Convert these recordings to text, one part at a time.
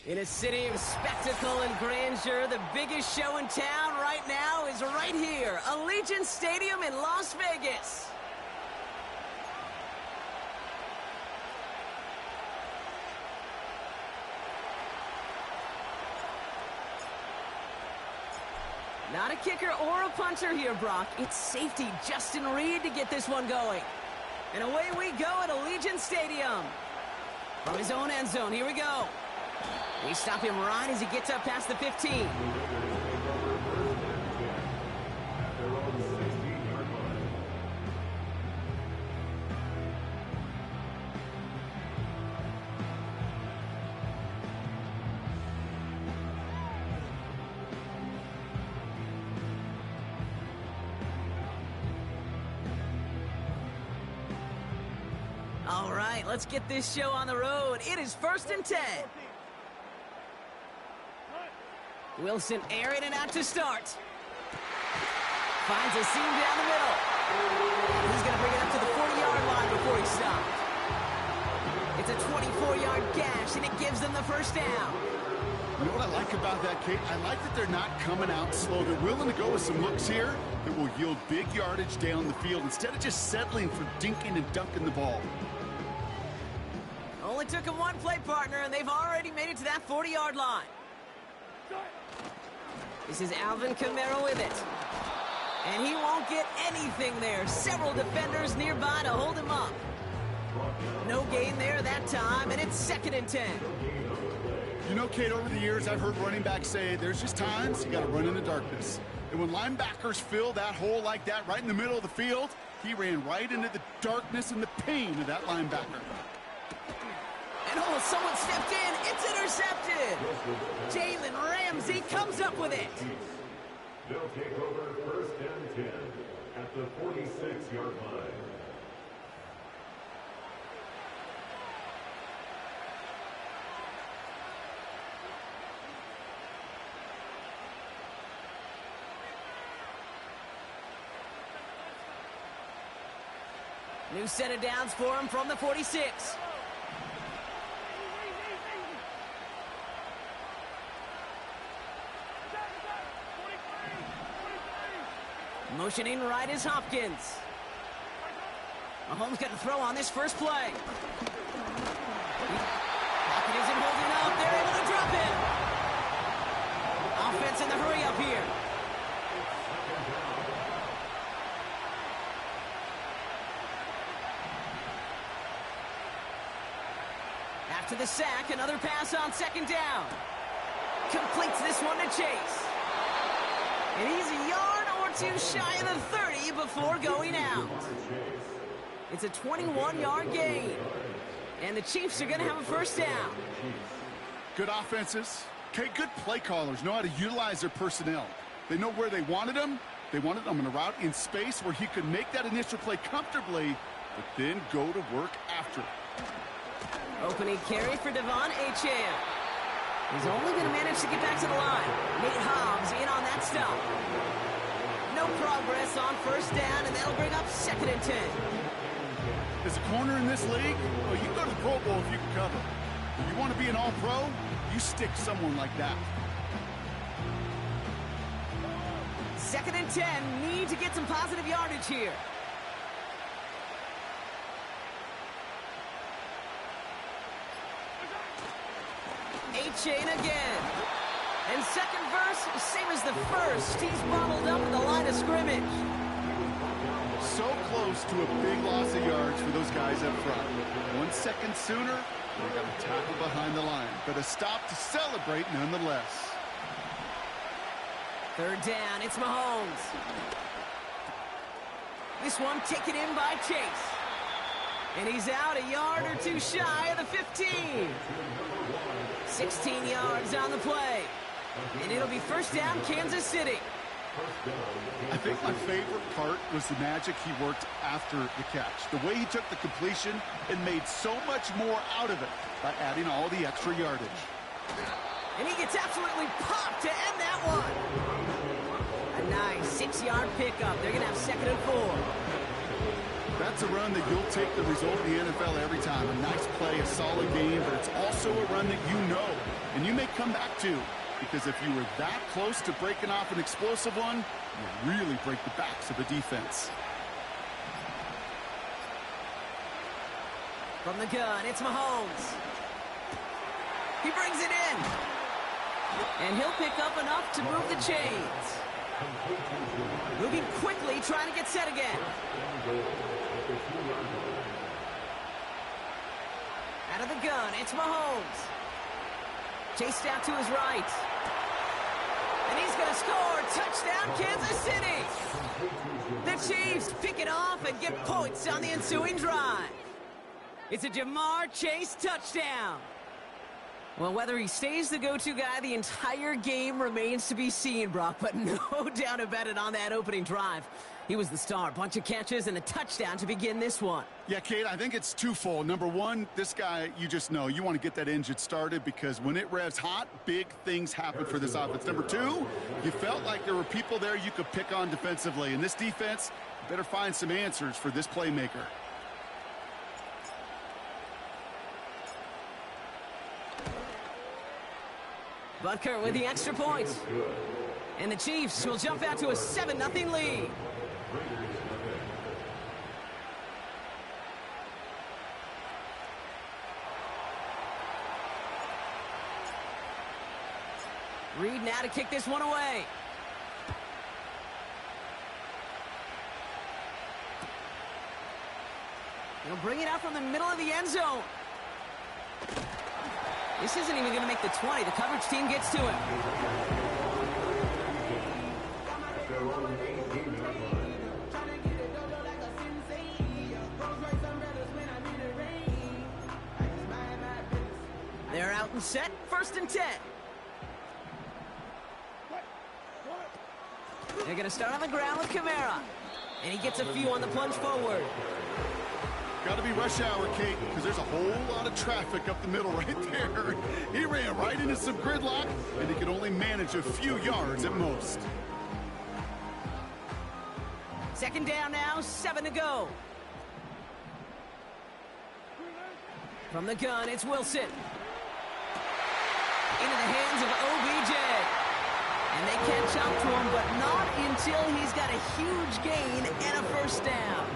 In a city of spectacle and grandeur, the biggest show in town right now is right here, Allegiant Stadium in Las Vegas. Not a kicker or a punter here, Brock. It's safety Justin Reed to get this one going. And away we go at Allegiant Stadium. From his own end zone, here we go. We stop him right as he gets up past the 15. All right, let's get this show on the road. It is 1st and 10. Wilson airing it out to start. Finds a seam down the middle. He's going to bring it up to the 40-yard line before he stopped. It's a 24-yard gash, and it gives them the first down. You know what I like about that, Kate? I like that they're not coming out slow. They're willing to go with some looks here that will yield big yardage down the field instead of just settling for dinking and dunking the ball. Only took him one play, partner, and they've already made it to that 40-yard line. This is Alvin Kamara with it. And he won't get anything there. Several defenders nearby to hold him up. No gain there that time, and it's 2nd and 10. You know, Kate, over the years, I've heard running backs say there's just times you got to run in the darkness. And when linebackers fill that hole like that right in the middle of the field, he ran right into the darkness and the pain of that linebacker. And oh, someone stepped in. It's intercepted. Jalen Ramsey comes up with it. They'll take over 1st and 10 at the 46-yard line. New set of downs for him from the 46. Motioning right is Hopkins. Mahomes got to throw on this first play. Pocket isn't holding up. They're able to drop him. Offense in the hurry up here. After the sack, another pass on 2nd down. Completes this one to Chase. And he's a yard or two shy of the 30 before going out. It's a 21-yard gain. And the Chiefs are going to have a first down. Good offenses. Okay, good play callers know how to utilize their personnel. They know where they wanted them. They wanted them in a route in space where he could make that initial play comfortably, but then go to work after. Opening carry for Devon Achane. He's only going to manage to get back to the line. Nate Hobbs in on that stop. No progress on 1st down, and that'll bring up 2nd and 10. As a corner in this league, well, you can go to the Pro Bowl if you can cover. If you want to be an all-pro, you stick someone like that. 2nd and 10, need to get some positive yardage here. Achane again. And second verse, same as the first. He's bottled up at the line of scrimmage. So close to a big loss of yards for those guys up front. 1 second sooner, they got a tackle behind the line. But a stop to celebrate nonetheless. 3rd down, it's Mahomes. This one taken in by Chase. And he's out a yard or two shy of the 15. 16 yards on the play. And it'll be 1st down, Kansas City. I think my favorite part was the magic he worked after the catch. The way he took the completion and made so much more out of it by adding all the extra yardage. And he gets absolutely popped to end that one. A nice 6-yard pickup. They're going to have 2nd and 4. That's a run that you'll take the result in the NFL every time. A nice play, a solid game, but it's also a run that you know and you may come back to, because if you were that close to breaking off an explosive one, you really break the backs of the defense. From the gun, it's Mahomes. He brings it in. And he'll pick up enough to move the chains. Moving quickly, trying to get set again. Out of the gun, it's Mahomes. Chased out to his right. And he's going to score. Touchdown, Kansas City. The Chiefs pick it off and get points on the ensuing drive. It's a Jamar Chase touchdown. Well, whether he stays the go-to guy the entire game remains to be seen, Brock, but no doubt about it on that opening drive. He was the star. Bunch of catches and a touchdown to begin this one. Yeah, Kate, I think it's twofold. Number one, this guy, you just know, you want to get that engine started because when it revs hot, big things happen for this offense. Number two, you felt like there were people there you could pick on defensively. And this defense, better find some answers for this playmaker. Butker with the extra point. And the Chiefs will jump out to a 7-0 lead. Reed now to kick this one away. He'll bring it out from the middle of the end zone. This isn't even going to make the 20. The coverage team gets to him. They're out and set. 1st and 10. They're going to start on the ground with Kamara. And he gets a few on the plunge forward. Got to be rush hour, Kate, because there's a whole lot of traffic up the middle right there. He ran right into some gridlock, and he could only manage a few yards at most. 2nd down now, 7 to go. From the gun, it's Wilson. Into the hands of OBJ. And they catch up to him, but not until he's got a huge gain and a 1st down.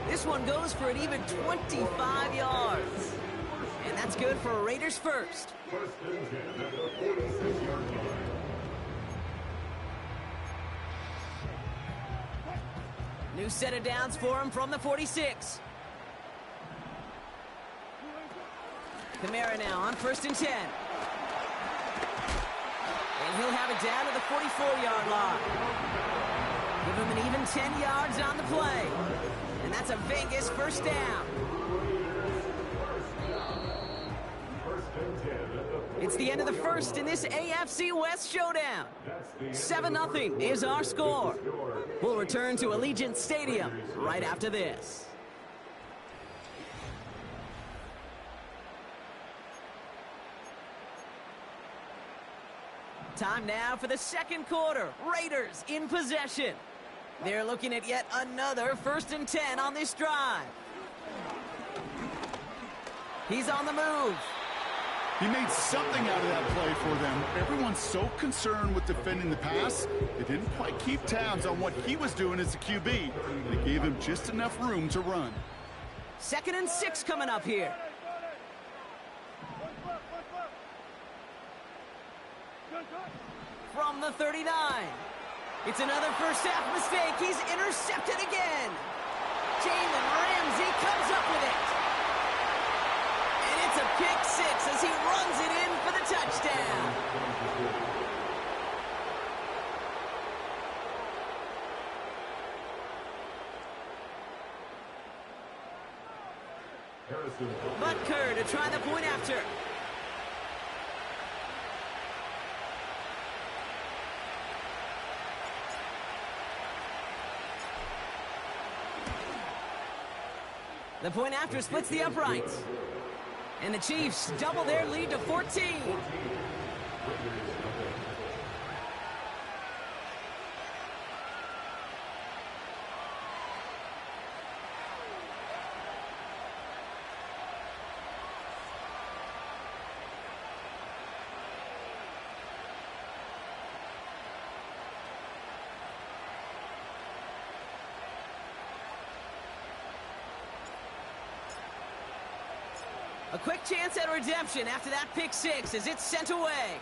This one goes for an even 25 yards. And that's good for Raiders first. New set of downs for him from the 46. Kamara now on 1st and 10. And he'll have it down to the 44-yard line. Give him an even 10 yards on the play. And that's a Vegas 1st down. It's the end of the 1st in this AFC West showdown. 7-0 is our score. We'll return to Allegiant Stadium right after this. Time now for the 2nd quarter. Raiders in possession. They're looking at yet another 1st and 10 on this drive. He's on the move. He made something out of that play for them. Everyone's so concerned with defending the pass, they didn't quite keep tabs on what he was doing as a QB. They gave him just enough room to run. 2nd and 6 coming up here. From the 39. It's another 1st half mistake. He's intercepted again. Jalen Ramsey comes up with it. And it's a pick 6 as he runs it in for the touchdown. Butker to try the point after. The point after splits the uprights. And the Chiefs double their lead to 14. A quick chance at redemption after that pick six as it's sent away.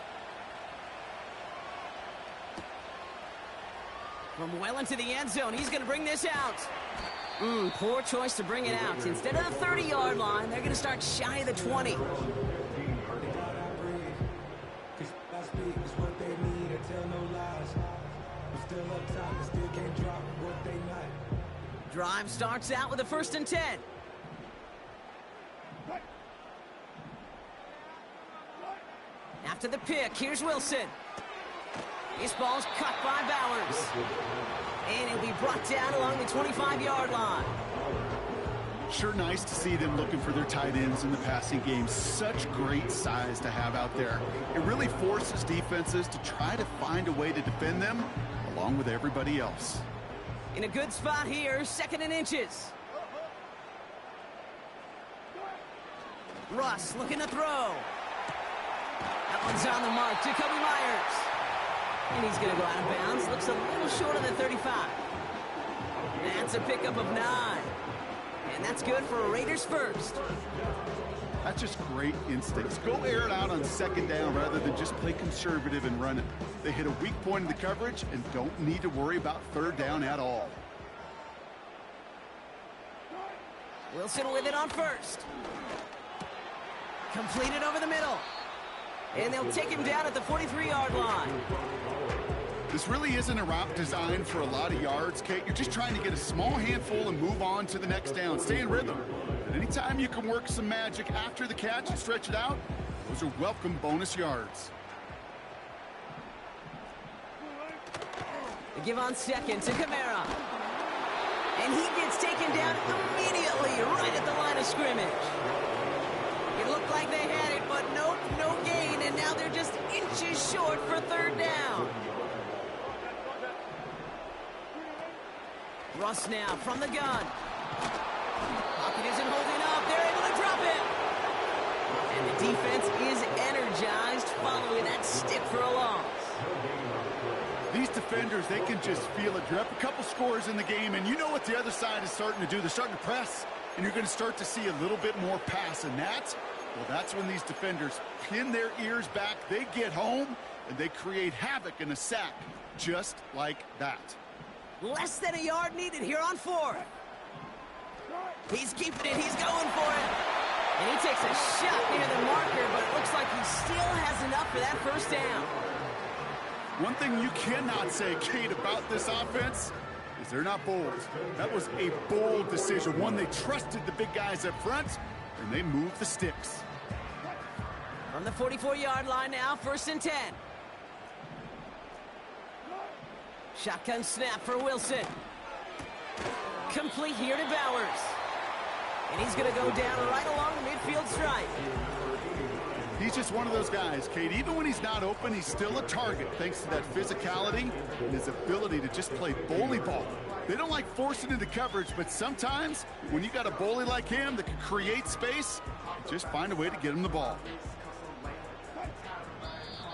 From well into the end zone, he's going to bring this out. Poor choice to bring it out. Instead of the 30-yard line, they're going to start shy of the 20. Drive starts out with a 1st and 10. After the pick, here's Wilson. This ball's cut by Bowers. And it'll be brought down along the 25-yard line. Sure nice to see them looking for their tight ends in the passing game. Such great size to have out there. It really forces defenses to try to find a way to defend them along with everybody else. In a good spot here, 2nd and inches. Russ looking to throw. That one's on the mark. Jacoby Myers. And he's going to go out of bounds. Looks a little short of the 35. That's a pickup of 9. And that's good for a Raiders first. That's just great instincts. Go air it out on 2nd down rather than just play conservative and run it. They hit a weak point in the coverage and don't need to worry about 3rd down at all. Wilson with it on 1st. Completed over the middle. And they'll take him down at the 43-yard line. This really isn't a route designed for a lot of yards, Kate. You're just trying to get a small handful and move on to the next down. Stay in rhythm. But anytime you can work some magic after the catch and stretch it out, those are welcome bonus yards. They give on 2nd to Kamara. And he gets taken down immediately right at the line of scrimmage. It looked like they had it, but nope, no gain. And now they're just inches short for 3rd down. Russ now from the gun. Pocket isn't holding up. They're able to drop it. And the defense is energized following that stick for a loss. These defenders, they can just feel it. You're up a couple scores in the game, and you know what the other side is starting to do. They're starting to press, and you're going to start to see a little bit more pass. And that's when these defenders pin their ears back. They get home, and they create havoc in a sack just like that. Less than a yard needed here on 4th. He's keeping it. He's going for it. And he takes a shot near the marker, but it looks like he still has enough for that 1st down. One thing you cannot say, Kate, about this offense is they're not bold. That was a bold decision. One, they trusted the big guys up front, and they moved the sticks. From the 44-yard line now, 1st and 10. Shotgun snap for Wilson. Complete here to Bowers. And he's going to go down right along the midfield stripe. He's just one of those guys, Kate. Even when he's not open, he's still a target thanks to that physicality and his ability to just play bully ball. They don't like forcing into coverage, but sometimes when you got a bully like him that can create space, just find a way to get him the ball.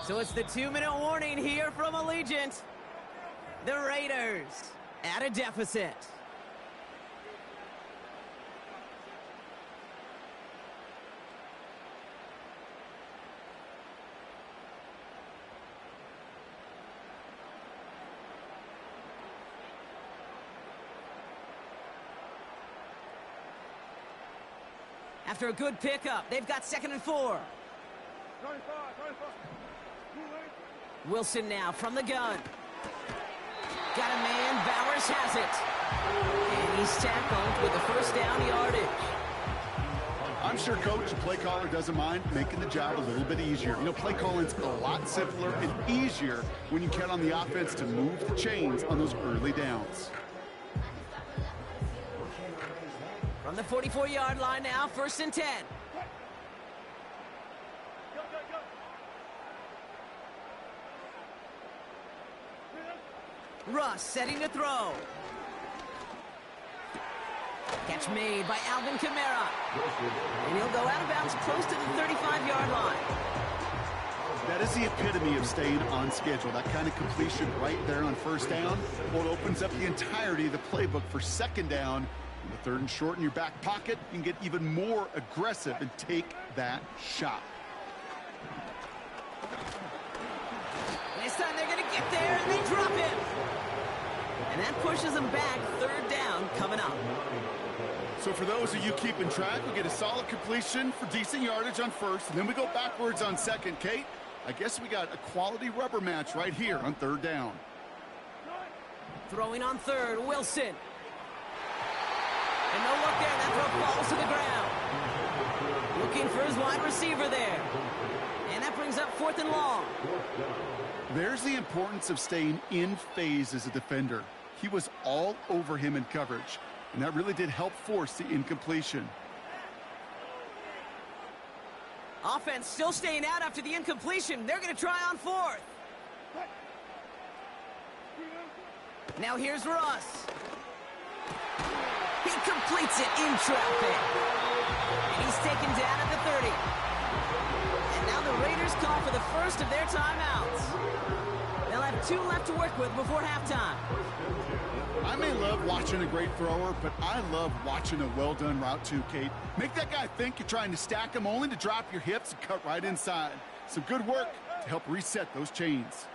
So it's the 2-minute warning here from Allegiant. The Raiders at a deficit. After a good pickup, they've got 2nd and 4. Wilson now from the gun. Got a man, Bowers has it. And he's tackled with the 1st down yardage. I'm sure coach and play caller doesn't mind making the job a little bit easier. You know, play calling's a lot simpler and easier when you count on the offense to move the chains on those early downs. From the 44-yard line now, 1st and 10. Russ setting to throw. Catch made by Alvin Kamara. And he'll go out of bounds close to the 35-yard line. That is the epitome of staying on schedule. That kind of completion right there on 1st down. Well, it opens up the entirety of the playbook for 2nd down The 3rd and short in your back pocket, you can get even more aggressive and take that shot. This time they're going to get there, and they drop him. And that pushes them back. 3rd down coming up. So for those of you keeping track, we get a solid completion for decent yardage on 1st, and then we go backwards on 2nd. Kate, I guess we got a quality rubber match right here on 3rd down. Throwing on 3rd, Wilson. And no look there, that throw falls to the ground. Looking for his wide receiver there. And that brings up 4th and long. There's the importance of staying in phase as a defender. He was all over him in coverage, and that really did help force the incompletion. Offense still staying out after the incompletion. They're going to try on 4th. Now here's Russ. He completes it in traffic. And he's taken down at the 30. And now the Raiders call for the first of their timeouts. They'll have 2 left to work with before halftime. I may love watching a great thrower, but I love watching a well-done route too, Kate. Make that guy think you're trying to stack him only to drop your hips and cut right inside. Some good work to help reset those chains.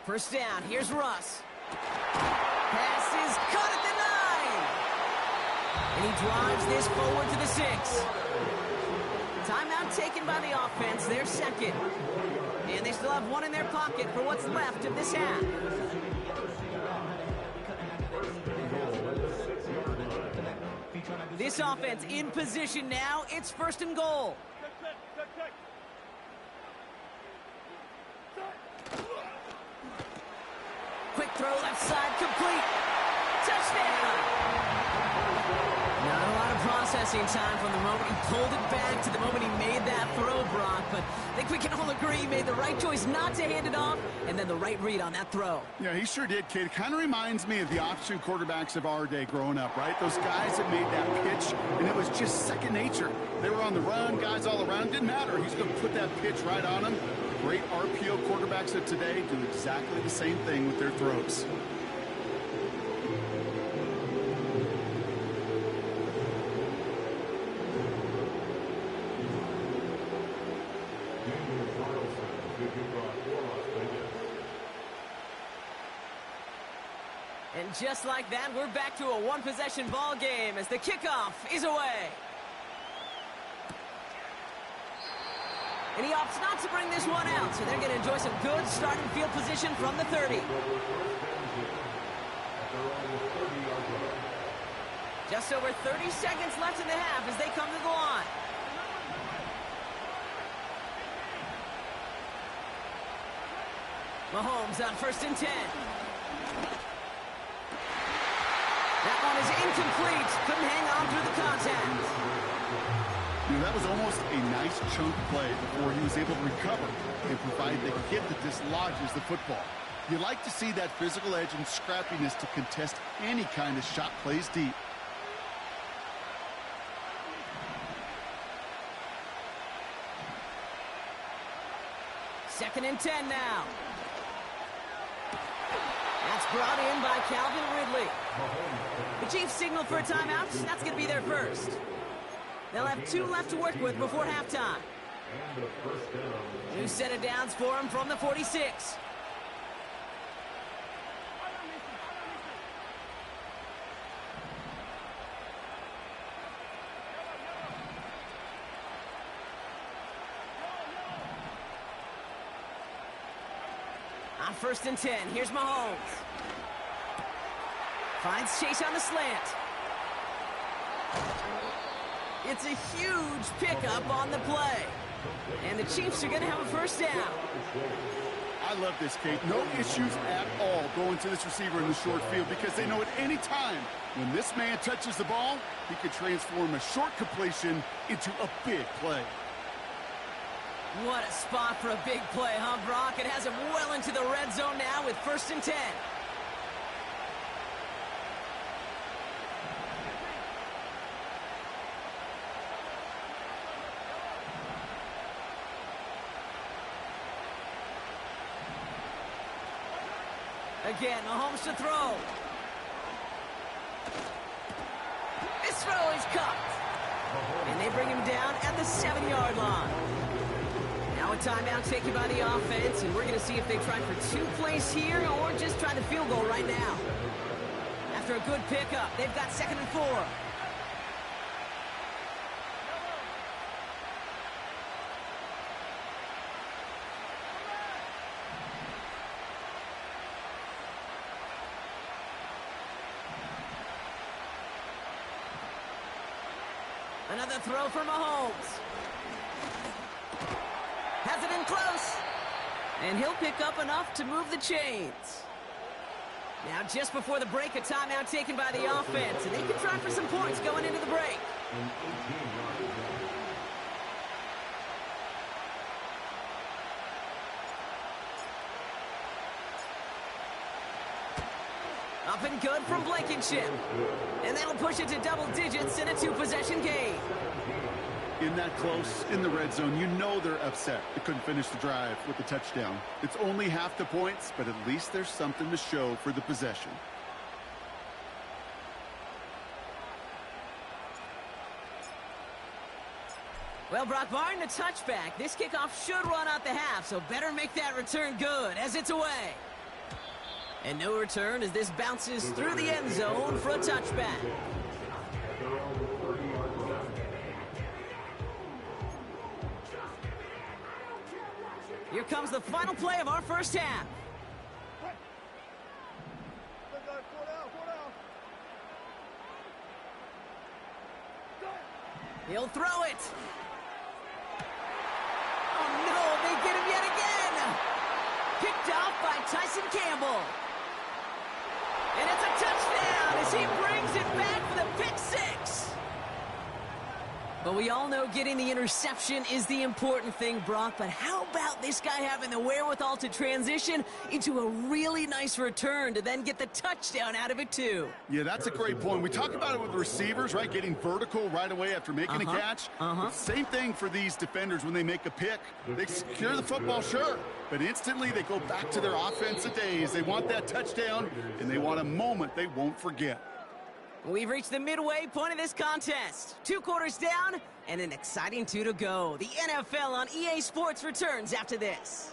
1st down, here's Russ. Pass is cut at the 9. And he drives this forward to the 6. Timeout taken by the offense, their 2nd. And they still have 1 in their pocket for what's left of this half. This offense in position now. It's 1st and goal. Quick throw left side, complete. Touchdown. Not a lot of processing time from the moment he pulled it back to the moment he made that throw, Brock. But I think we can all agree he made the right choice not to hand it off, and then the right read on that throw. Yeah, he sure did, Kate. It kind of reminds me of the option quarterbacks of our day growing up, right? Those guys that made that pitch, and it was just second nature. They were on the run, guys all around. Didn't matter. He's going to put that pitch right on them. Great RPO quarterbacks of today do exactly the same thing with their throws. And just like that, we're back to a 1-possession ball game as the kickoff is away. And he opts not to bring this one out, so they're going to enjoy some good starting field position from the 30. Just over 30 seconds left in the half as they come to the line. Mahomes on 1st and 10. That one is incomplete. Couldn't hang on through the contact. You know, that was almost a nice chunk play before he was able to recover and provide the hit that dislodges the football. You like to see that physical edge and scrappiness to contest any kind of shot plays deep. Second and 10 now. That's brought in by Calvin Ridley. The Chiefs signal for a timeout. That's going to be their first. They'll have 2 left to work with before halftime. New set of downs for him from the 46. On 1st and 10, here's Mahomes. Finds Chase on the slant. It's a huge pickup on the play. And the Chiefs are going to have a 1st down. I love this, Kate. No issues at all going to this receiver in the short field because they know at any time when this man touches the ball, he can transform a short completion into a big play. What a spot for a big play, huh, Brock? It has him well into the red zone now with 1st and 10. Again, Mahomes to throw. throw is caught. And they bring him down at the 7-yard line. Now a timeout taken by the offense, and we're going to see if they try for 2 plays here or just try the field goal right now. After a good pickup, they've got 2nd and 4. Another throw for Mahomes. Has it in close. And he'll pick up enough to move the chains. Now just before the break, a timeout taken by the offense. And they can try for some points going into the break. Up and good from Blankenship. And that'll push it to double digits in a 2-possession game. In that close, in the red zone, you know they're upset they couldn't finish the drive with the touchdown. It's only half the points, but at least there's something to show for the possession. Well, Brock, barring the touchback, this kickoff should run out the half, so better make that return good as it's away. And no return as this bounces through the end zone for a touchback. Here comes the final play of our first half. He'll throw it. Oh, no, they get him yet again. Picked off by Tyson Campbell. And it's a touchdown as he brings it back for the pick six. But we all know getting the interception is the important thing, Brock. But how about this guy having the wherewithal to transition into a really nice return to then get the touchdown out of it, too? Yeah, that's a great point. We talk about it with the receivers, right? Getting vertical right away after making a catch. Same thing for these defenders when they make a pick. They secure the football, sure. But instantly they go back to their offensive days. They want that touchdown, and they want a moment they won't forget. We've reached the midway point of this contest. 2 quarters down and an exciting 2 to go. The NFL on EA Sports returns after this.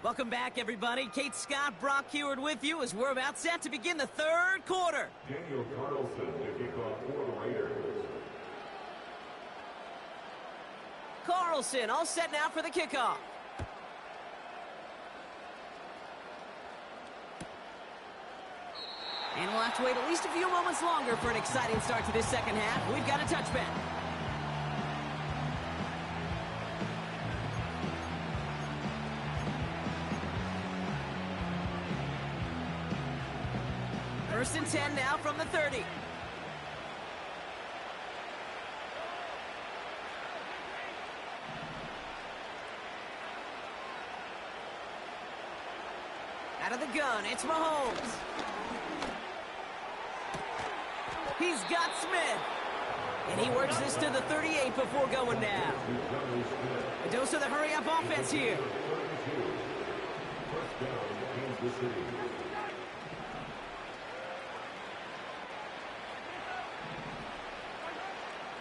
Welcome back, everybody. Kate Scott, Brock Heward with you as we're about set to begin the 3rd quarter. Daniel Carlson to kick off for the Raiders. Carlson all set now for the kickoff. And we'll have to wait at least a few moments longer for an exciting start to this second half. We've got a touchback. First and 10 now from the 30. Out of the gun, it's Mahomes. He's got Smith. And he works this to the 38 before going down. A dose of the hurry-up offense here.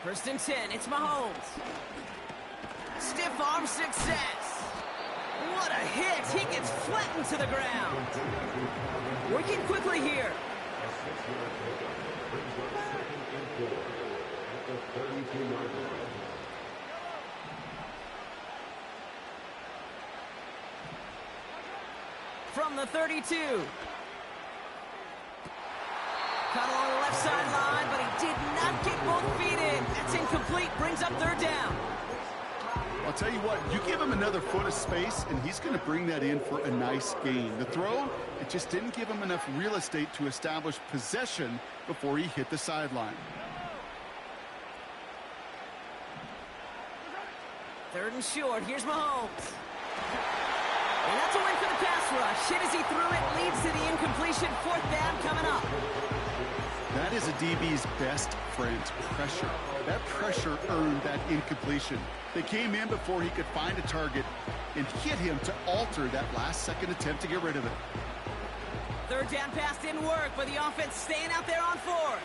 First and 10, it's Mahomes. Stiff arm success. What a hit! He gets flattened to the ground. Working quickly here. From the 32. Caught along the left sideline, but he did not get both feet in. That's incomplete. Brings up 3rd down. I'll tell you what, you give him another foot of space, and he's going to bring that in for a nice gain. The throw, it just didn't give him enough real estate to establish possession before he hit the sideline. 3rd and short. Here's Mahomes. And that's a win for the pass rush. Hit as he threw it, leads to the incompletion. 4th down coming up. That is a DB's best friend, pressure. That pressure earned that incompletion. They came in before he could find a target, and hit him to alter that last-second attempt to get rid of it. Third down pass didn't work, but the offense staying out there on fourth.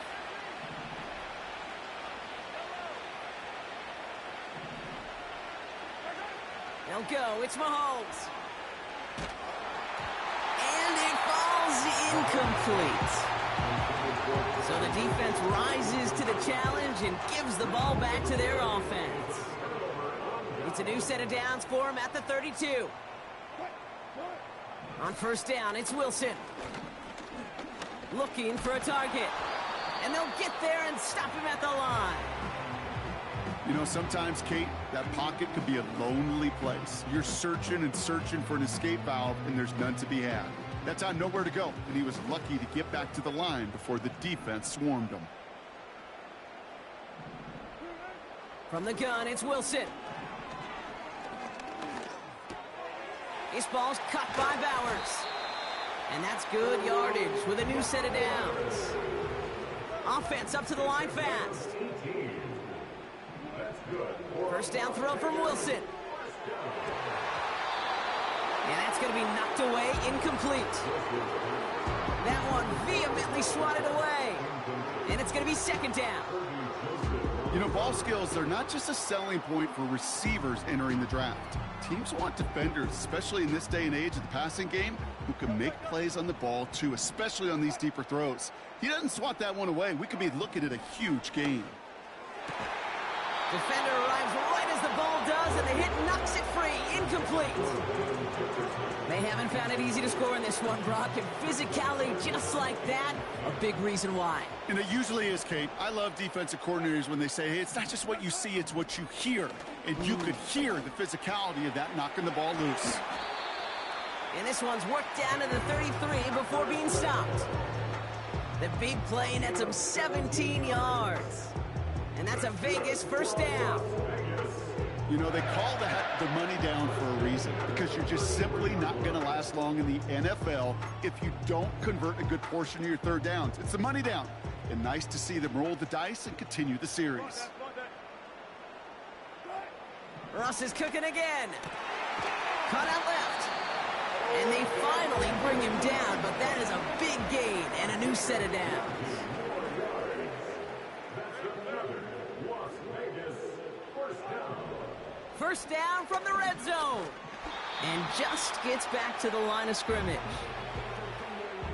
They'll go. It's Mahomes. And it falls incomplete. So the defense rises to the challenge and gives the ball back to their offense. It's a new set of downs for him at the 32. On first down, it's Wilson. Looking for a target. And they'll get there and stop him at the line. You know, sometimes, Kate, that pocket could be a lonely place. You're searching and searching for an escape valve, and there's none to be had. That time, nowhere to go, and he was lucky to get back to the line before the defense swarmed him. From the gun, it's Wilson. This ball's cut by Bowers. And that's good yardage with a new set of downs. Offense up to the line fast. First down throw from Wilson. And that's going to be knocked away, incomplete. That one vehemently swatted away. And it's going to be second down. You know, ball skills, they're not just a selling point for receivers entering the draft. Teams want defenders, especially in this day and age of the passing game, who can make plays on the ball, too, especially on these deeper throws. He doesn't swat that one away. We could be looking at a huge gain. Defender arrives right as the ball does, and the hit knocks it free. Incomplete. They haven't found it easy to score in this one, Brock, and physicality just like that, a big reason why. And it usually is, Kate. I love defensive coordinators when they say, hey, it's not just what you see, it's what you hear. And you could hear the physicality of that knocking the ball loose. And this one's worked down to the 33 before being stopped. The big play nets him 17 yards. And that's a Vegas first down. You know, they call that the money down for a reason, because you're just simply not going to last long in the NFL if you don't convert a good portion of your third downs. It's the money down. And nice to see them roll the dice and continue the series. Russ is cooking again. Cut out left. And they finally bring him down, but that is a big gain and a new set of downs. First down from the red zone. And just gets back to the line of scrimmage.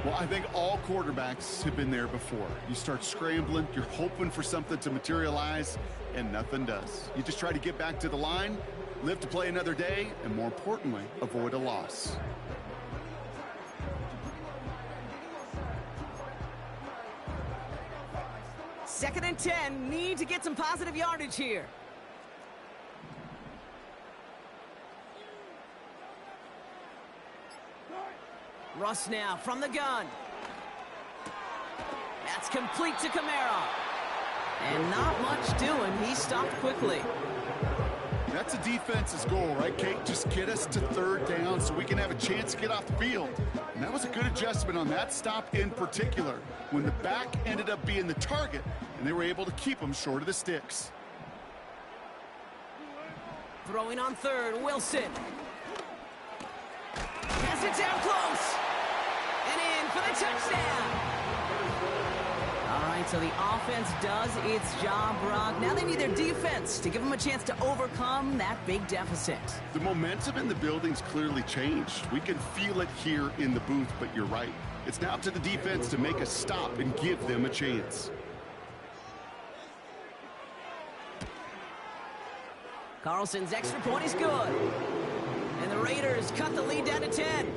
Well, I think all quarterbacks have been there before. You start scrambling, you're hoping for something to materialize, and nothing does. You just try to get back to the line, live to play another day, and more importantly, avoid a loss. Second and 10, need to get some positive yardage here. Russ now from the gun. That's complete to Kamara. And not much doing. He stopped quickly. That's a defense's goal, right, Kate? Just get us to third down so we can have a chance to get off the field. And that was a good adjustment on that stop in particular, when the back ended up being the target, and they were able to keep him short of the sticks. Throwing on third, Wilson. Has it down close. And in for the touchdown. All right, so the offense does its job, Brock. Now they need their defense to give them a chance to overcome that big deficit. The momentum in the building's clearly changed. We can feel it here in the booth, but you're right. It's now up to the defense to make a stop and give them a chance. Carlson's extra point is good. And the Raiders cut the lead down to 10.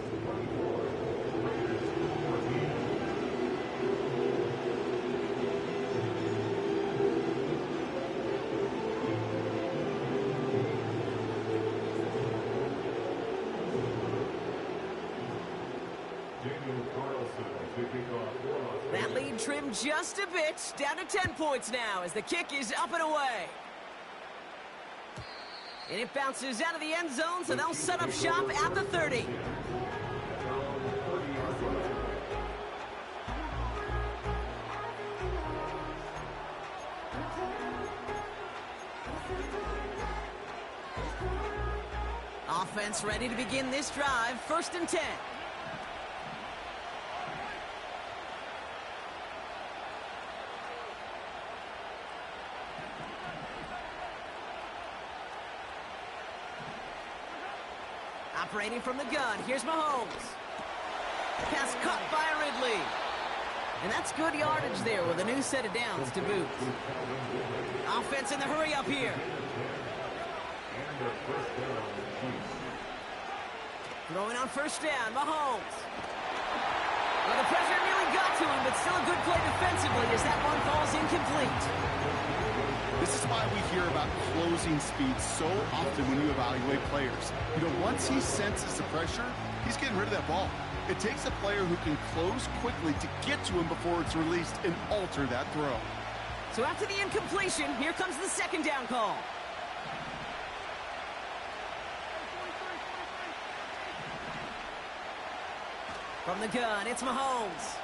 That lead trimmed just a bit, down to 10 points now as the kick is up and away. And it bounces out of the end zone, so they'll set up shop at the 30. Offense ready to begin this drive. 1st and 10. Operating from the gun, here's Mahomes. Pass caught by Ridley. And that's good yardage there with a new set of downs to boot. Offense in the hurry up here. Throwing on 1st down, Mahomes. Well, the pressure nearly got to him, but still a good play defensively as that one falls incomplete. This is why we hear about closing speed so often when you evaluate players. You know, once he senses the pressure, he's getting rid of that ball. It takes a player who can close quickly to get to him before it's released and alter that throw. So after the incompletion, here comes the 2nd down call. From the gun, it's Mahomes.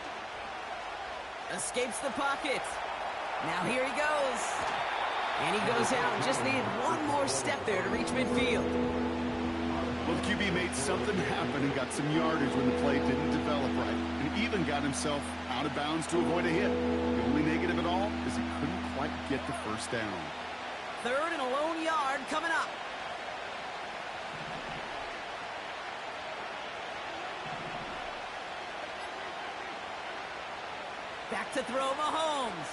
Escapes the pocket. Now here he goes. And he goes out. Just needed one more step there to reach midfield. Well, the QB made something happen and got some yardage when the play didn't develop right. And even got himself out of bounds to avoid a hit. The only negative at all is he couldn't quite get the 1st down. 3rd and a lone yard coming up. Back to throw, Mahomes.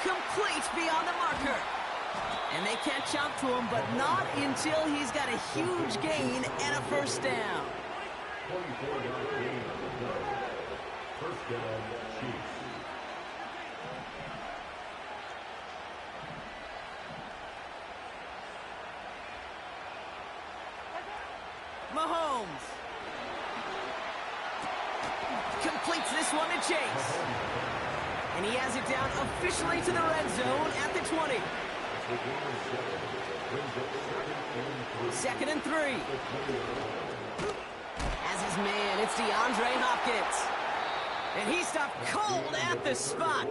Complete beyond the marker. And they catch up to him, but not until he's got a huge gain and a 1st down. 24-yard gain. 1st down, Chiefs. Mahomes. Completes this one to Chase. And he has it down officially to the red zone at the 20. 2nd and 3. As his man, it's DeAndre Hopkins. And he stopped cold at the spot.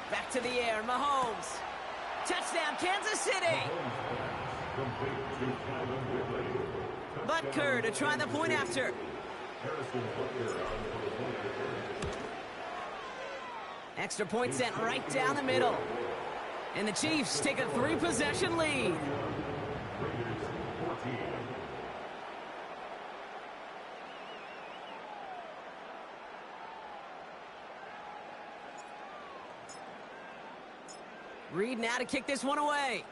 Back to the air, Mahomes. Touchdown, Kansas City. Butker to try the point after. Extra point sent right down the middle. And the Chiefs take a 3-possession lead. Reed now to kick this one away.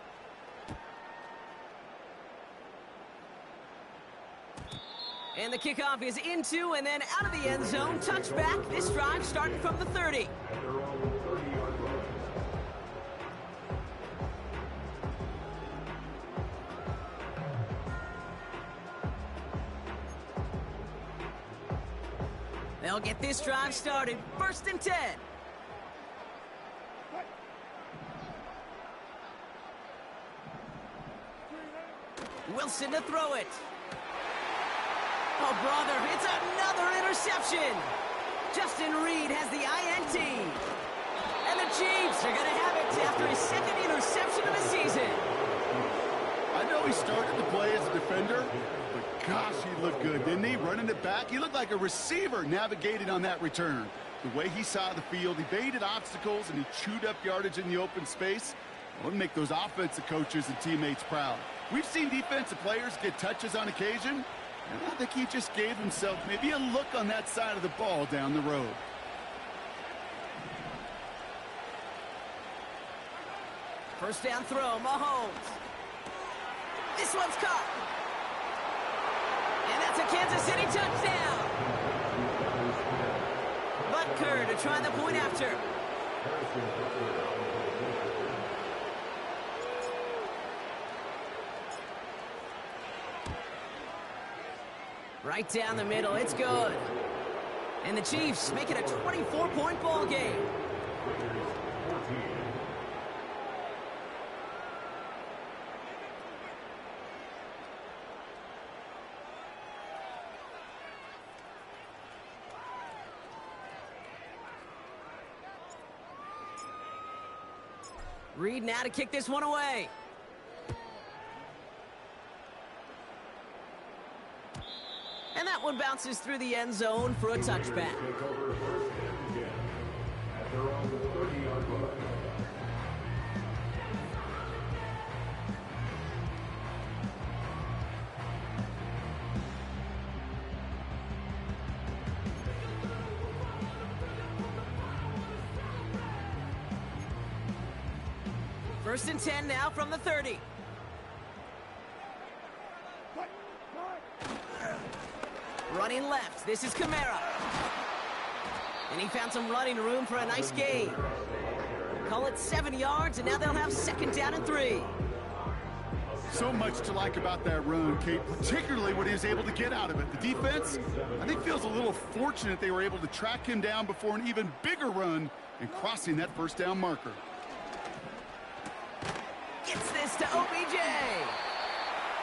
And the kickoff is into and then out of the end zone. Touchback. This drive starting from the 30. They'll get this drive started. 1st and 10. Wilson to throw it. Oh, brother, it's another interception. Justin Reed has the INT. And the Chiefs are going to have it after his 2nd interception of the season. I know he started to play as a defender, but gosh, he looked good, didn't he? Running it back, he looked like a receiver navigating on that return. The way he saw the field, he baited obstacles, and he chewed up yardage in the open space. It would make those offensive coaches and teammates proud. We've seen defensive players get touches on occasion, and I think he just gave himself maybe a look on that side of the ball down the road. First down throw, Mahomes. This one's caught. And that's a Kansas City touchdown. Butker to try the point after. Right down the middle, it's good. And the Chiefs make it a 24-point ball game. Raiders 14. Reed now to kick this one away. And that one bounces through the end zone for a touchback. Take over first and 10 at their own 30-yard line. First and 10 now from the 30. Running left, this is Kamara. And he found some running room for a nice gain. Call it 7 yards, and now they'll have second down and 3. So much to like about that run, Kate, particularly what he was able to get out of it. The defense, I think, feels a little fortunate they were able to track him down before an even bigger run and crossing that first down marker. Gets this to OBJ.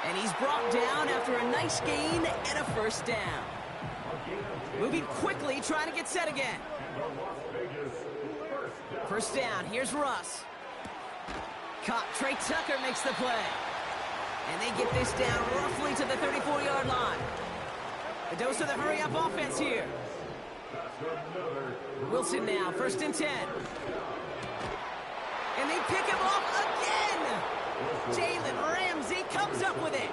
And he's brought down after a nice gain and a first down. Moving quickly, trying to get set again. First down, here's Russ. Caught, Trey Tucker makes the play. And they get this down roughly to the 34-yard line. A dose of the hurry-up offense here. Wilson now, first and 10. And they pick him off again. Jalen Ramsey comes up with it.